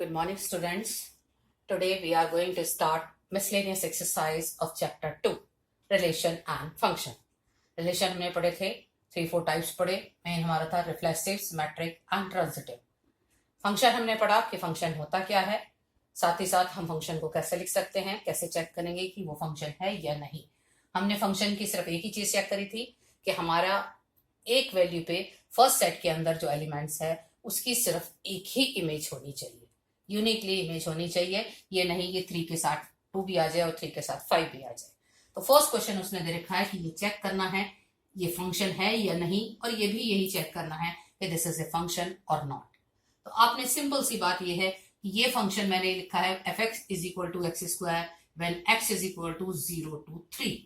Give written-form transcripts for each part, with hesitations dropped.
Good morning, students. Today we are going to start miscellaneous exercise of chapter 2, relation and function. Relation हमने पढ़े थे 3-4 types पढ़े. Main हमारा था reflexive, symmetric and transitive. Function हमने पढ़ा कि फंक्शन होता क्या है, साथ ही साथ हम फंक्शन को कैसे लिख सकते हैं, कैसे चेक करेंगे कि वो फंक्शन है या नहीं. हमने फंक्शन की सिर्फ एक ही चीज चेक करी थी कि हमारा एक वैल्यू पे फर्स्ट सेट के अंदर जो एलिमेंट्स है उसकी सिर्फ एक ही इमेज होनी चाहिए, यूनिकली इमेज होनी चाहिए. ये नहीं ये 3 के साथ 2 भी आ जाए और 3 के साथ 5 भी आ जाए. तो फर्स्ट क्वेश्चन उसने दे रखा है कि ये चेक करना है ये फंक्शन है या नहीं, और ये भी यही चेक करना है कि दिस इज ए फंक्शन और नॉट. तो आपने सिंपल सी बात ये है कि ये फंक्शन मैंने लिखा है fx is equal to x square when x is equal to 0 to 3.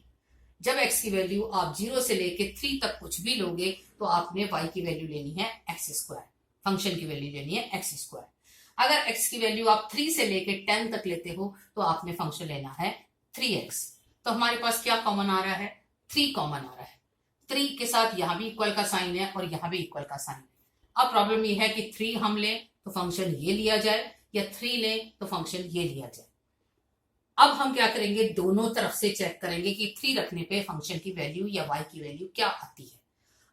जब x की वैल्यू आप 0 से लेके 3 तक कुछ भी लोगे तो आपने y की वैल्यू लेनी है एक्स स्क्वायर, फंक्शन की वैल्यू लेनी है एक्स स्क्वायर. अगर x की वैल्यू आप 3 से लेके 10 तक लेते हो तो आपने फंक्शन लेना है 3x. तो हमारे पास क्या कॉमन आ रहा है, 3 कॉमन आ रहा है. 3 के साथ यहाँ भी इक्वल का साइन है और यहाँ भी इक्वल का साइन है. अब प्रॉब्लम ये है कि 3 हम लें तो फंक्शन ये लिया जाए या 3 लें तो फंक्शन ये लिया जाए. अब हम क्या करेंगे, दोनों तरफ से चेक करेंगे कि 3 रखने पे फंक्शन की वैल्यू या y की वैल्यू क्या आती है.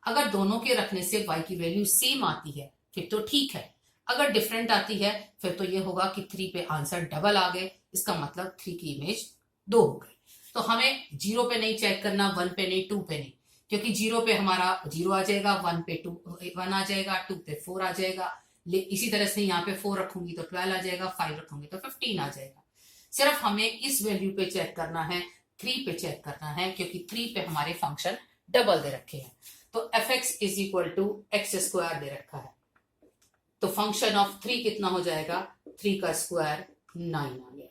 अगर दोनों के रखने से y की वैल्यू सेम आती है फिर तो ठीक है. अगर डिफरेंट आती है फिर तो ये होगा कि 3 पे आंसर डबल आ गए, इसका मतलब 3 की इमेज 2 हो गई. तो हमें 0 पे नहीं चेक करना, 1 पे नहीं, 2 पे नहीं, क्योंकि 0 पे हमारा 0 आ जाएगा, 1 पे 1 आ जाएगा, 2 पे 4 आ जाएगा. इसी तरह से यहाँ पे 4 रखूंगी तो 12 आ जाएगा, 5 रखूंगी तो 15 आ जाएगा. सिर्फ हमें इस वैल्यू पे चेक करना है, 3 पे चेक करना है, क्योंकि 3 पे हमारे फंक्शन डबल दे रखे हैं. तो fx is equal to x square दे रखा है. तो फंक्शन ऑफ 3 कितना हो जाएगा, 3 का स्क्वायर 9 आ गया.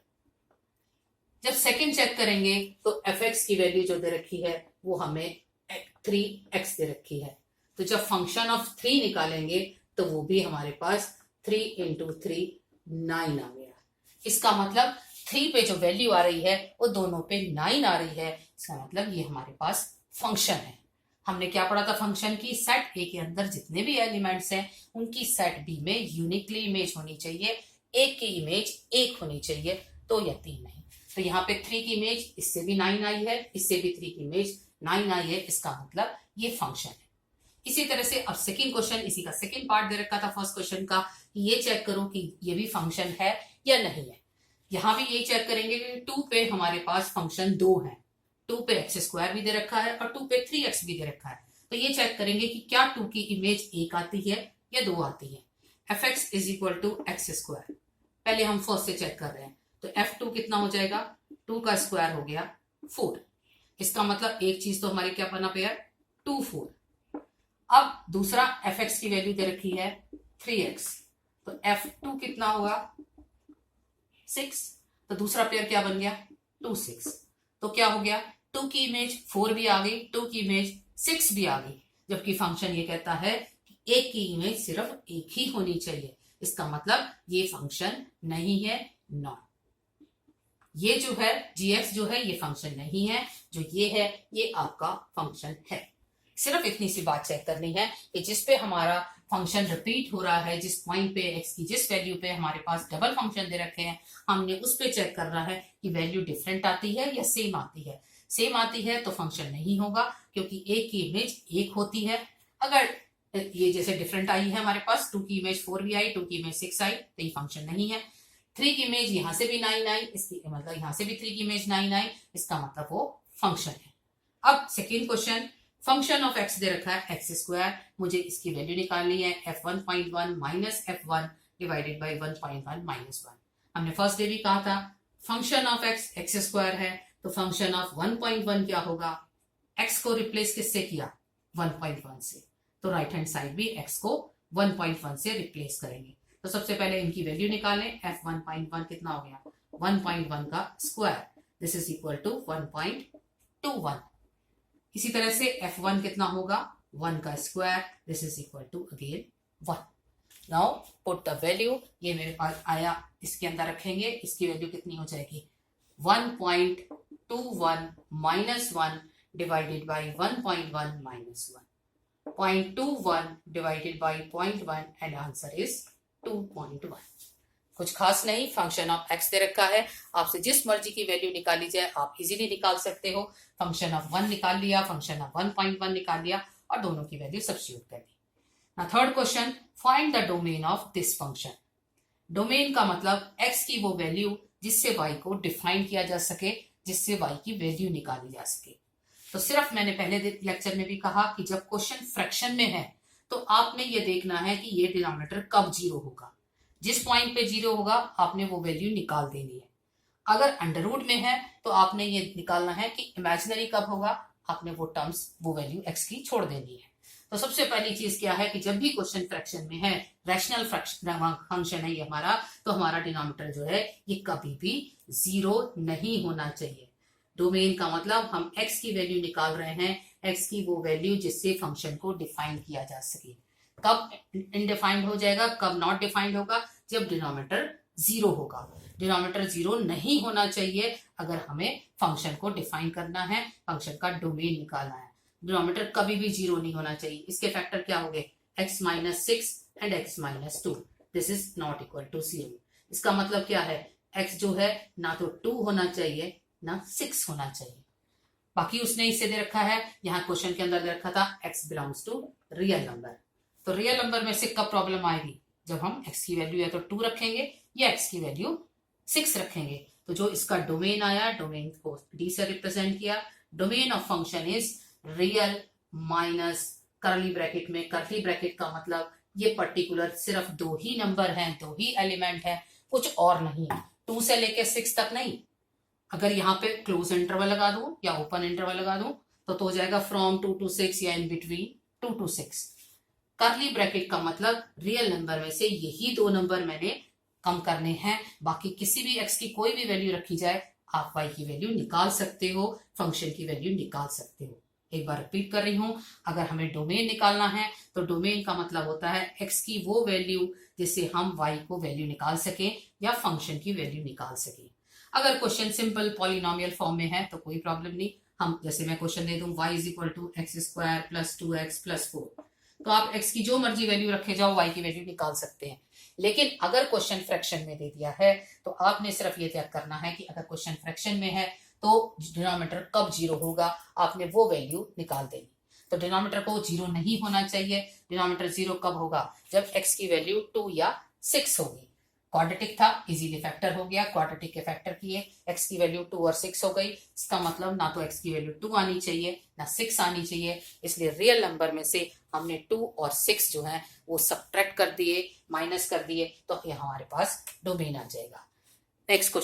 जब सेकंड चेक करेंगे तो fx की वैल्यू जो दे रखी है वो हमें 3x दे रखी है. तो जब फंक्शन ऑफ 3 निकालेंगे तो वो भी हमारे पास 3 इंटू 3 9 आ गया. इसका मतलब 3 पे जो वैल्यू आ रही है वो दोनों पे 9 आ रही है. इसका मतलब ये हमारे पास फंक्शन है. हमने क्या पढ़ा था, फंक्शन की सेट ए के अंदर जितने भी एलिमेंट्स हैं उनकी सेट बी में यूनिकली इमेज होनी चाहिए, एक की इमेज एक होनी चाहिए, 2 या 3 नहीं. तो यहाँ पे 3 की इमेज इससे भी 9 आई है, इससे भी 3 की इमेज 9 आई है, इसका मतलब ये फंक्शन है. इसी तरह से अब सेकंड क्वेश्चन, इसी का सेकंड पार्ट दे रखा था फर्स्ट क्वेश्चन का, ये चेक करो कि ये भी फंक्शन है या नहीं है. यहाँ भी यही चेक करेंगे कि 2 पे हमारे पास फंक्शन 2 है, 2 पे एक्स स्क्वायर भी दे रखा है और 2 पे 3x भी दे रखा है. तो ये चेक करेंगे कि क्या 2 की इमेज 1 आती है या 2 आती है. fx is equal to x square, पहले हम फर्स्ट से चेक कर रहे हैं. तो f2 कितना हो जाएगा, 2 का स्क्वायर हो गया 4. इसका मतलब एक चीज तो हमारी क्या बना पेयर 2 4. अब दूसरा fx की वैल्यू दे रखी है 3x, तो f2 कितना होगा 6. तो दूसरा पेयर क्या बन गया 2 6. तो क्या हो गया, 2 की इमेज 4 भी आ गई, 2 की इमेज 6 भी आ गई, जबकि फंक्शन ये कहता है कि एक की इमेज सिर्फ एक ही होनी चाहिए. इसका मतलब ये फंक्शन नहीं है, नॉट. ये जो है gx जो है ये फंक्शन नहीं है, जो ये है ये आपका फंक्शन है. सिर्फ इतनी सी बात चेक करनी है कि जिस पे हमारा फंक्शन रिपीट हो रहा है, जिस पॉइंट पे x की जिस वैल्यू पे हमारे पास डबल फंक्शन दे रखे हैं, हमने उस पे चेक करना है कि वैल्यू डिफरेंट आती है या सेम आती है. सेम आती है तो फंक्शन नहीं होगा, क्योंकि एक की इमेज एक होती है. अगर ये जैसे डिफरेंट आई है हमारे पास, 2 की इमेज 4 भी आई, 2 की इमेज 6 आई, तो ये फंक्शन नहीं है. 3 की इमेज यहाँ से भी 9 आई, इसकी मतलब यहाँ से भी 3 की इमेज 9 आई, इसका मतलब वो फंक्शन है. अब second question, function of x दे रखा है एक्स स्क्वायर, मुझे इसकी वैल्यू निकालनी है f1.1 minus f1 divided by 1.1 minus 1. हमने फर्स्ट डे भी कहा था function of x x square है, तो फंक्शन ऑफ 1.1 क्या होगा, x को रिप्लेस किससे किया 1.1 से, तो राइट हैंड साइड भी x को 1.1 से रिप्लेस करेंगे. तो सबसे पहले इनकी वैल्यू निकालें. f1.1 कितना हो गया 1.1 का square, this is equal to 1.21. इसी तरह से f1 कितना होगा 1 का square, this is equal to again 1. Now put the value, ये मेरे पास आया, इसके अंदर रखेंगे, इसकी वैल्यू कितनी हो जाएगी 1.21 minus 1 divided by 1.1 minus 1. 0.21 divided by 0.1 and answer is 2.1. कुछ खास नहीं, फंक्शन ऑफ एक्स दे रखा है, आपसे जिस मर्जी की वैल्यू निकाली जाए आप इजीली निकाल सकते हो। फंक्शन ऑफ 1 निकाल लिया, फंक्शन ऑफ 1.1 निकाल लिया और दोनों की वैल्यू सब्स्टिट्यूट कर दी। ना third question, find the domain of this function. Domain का मतलब एक्स की वो वैल्यू जिससे वाई को डिफाइन किया जा सके, जिससे वाई की वैल्यू निकाली जा सके। तो सिर्फ मैंने पहले लेक्चर में भी कहा कि जब क्वेश्चन फ्रैक्शन में है तो आपने ये देखना है कि ये डिनोमिनेटर कब जीरो होगा। जिस पॉइंट पे जीरो होगा आपने वो वैल्यू निकाल देनी है। अगर अंडर रूट में है तो आपने ये निकालना है कि इमेजिनरी कब होगा, आपने वो टर्म्स वो वैल्यू एक्स की छोड़ देनी है। तो सबसे पहली चीज क्या है कि जब भी क्वेश्चन फ्रैक्शन में है, रैशनल फंक्शन है ये हमारा, तो हमारा डिनोमिनेटर जो है ये कभी भी जीरो नहीं होना चाहिए। डोमेन का मतलब हम एक्स की वैल्यू निकाल रहे हैं, एक्स की वो वैल्यू जिससे फंक्शन को डिफाइन किया जा सके। कब इनडिफाइंड हो जाएगा, कब नॉट डिफाइंड होगा, जब डिनोमिनेटर जीरो होगा। डिनोमिनेटर जीरो नहीं होना चाहिए अगर हमें फंक्शन को डिफाइन करना है, फंक्शन का डोमेन निकालना है। डिनोमिनेटर कभी भी जीरो नहीं होना चाहिए। इसके फैक्टर क्या हो गए, x-6 and x-2, this is not equal to 0। इसका मतलब क्या है, x जो है ना तो 2 होना चाहिए ना 6 होना चाहिए। बाकी उसने इसे दे रखा है, यहाँ क्वेश्चन के अंदर दे रखा था x belongs to real number. तो रियल नंबर में से कब प्रॉब्लम आएगी, जब हम x की वैल्यू या तो 2 रखेंगे या x की वैल्यू 6 रखेंगे। तो जो इसका डोमेन आया, डोमेन को d से रिप्रेजेंट किया। Domain of function is real minus करली ब्रैकेट में, करली ब्रैकेट का मतलब ये पर्टिकुलर सिर्फ 2 ही नंबर हैं, 2 ही एलिमेंट है, कुछ और नहीं है, 2 से लेके 6 तक नहीं। अगर यहाँ पे क्लोज इंटरवल लगा दूं या ओपन इंटरवल लगा दूं तो हो जाएगा फ्रॉम 2 to 6 या इन बिटवीन 2 to 6। करली ब्रैकेट का मतलब रियल नंबर में से यही 2 नंबर मैंने कम करने हैं, बाकी किसी भी x की कोई भी वैल्यू रखी जाए आप y की वैल्यू निकाल सकते हो, फंक्शन की वैल्यू निकाल सकते हो। एक बार रिपीट कर रही हूं, अगर हमें डोमेन निकालना है तो डोमेन का मतलब होता है x की वो वैल्यू जिससे हम y को वैल्यू निकाल सके या फंक्शन की वैल्यू निकाल सके। अगर क्वेश्चन सिंपल पॉलिनोमियल फॉर्म में है तो कोई प्रॉब्लम नहीं, हम जैसे मैं क्वेश्चन दे दूं y is equal to x square plus 2x plus 4, तो आप x की जो मर्जी वैल्यू रखे जाओ y की वैल्यू निकाल सकते हैं। लेकिन अगर क्वेश्चन फ्रैक्शन में दे दिया है तो आपने सिर्फ ये तय करना है कि अगर क्वेश्चन फ्रैक्शन में है तो डिनोमिनेटर कब जीरो होगा, आपने वो वैल्यू निकाल देनी। तो डिनोमिनेटर को जीरो नहीं होना चाहिए। डिनोमिनेटर जीरो कब होगा, जब x की वैल्यू 2 या 6 होगी। क्वाड्रेटिक था, इजीली फैक्टर हो गया, क्वाड्रेटिक के फैक्टर किए, x की वैल्यू 2 और 6 हो गई। इसका मतलब ना तो x की वैल्यू 2 आनी चाहिए ना 6 आनी चाहिए, इसलिए रियल नंबर में से हमने 2 और 6 जो है वो सब्ट्रैक्ट कर दिए, माइनस कर दिए, तो ये हमारे पास डोमेन आ जाएगा। Next question.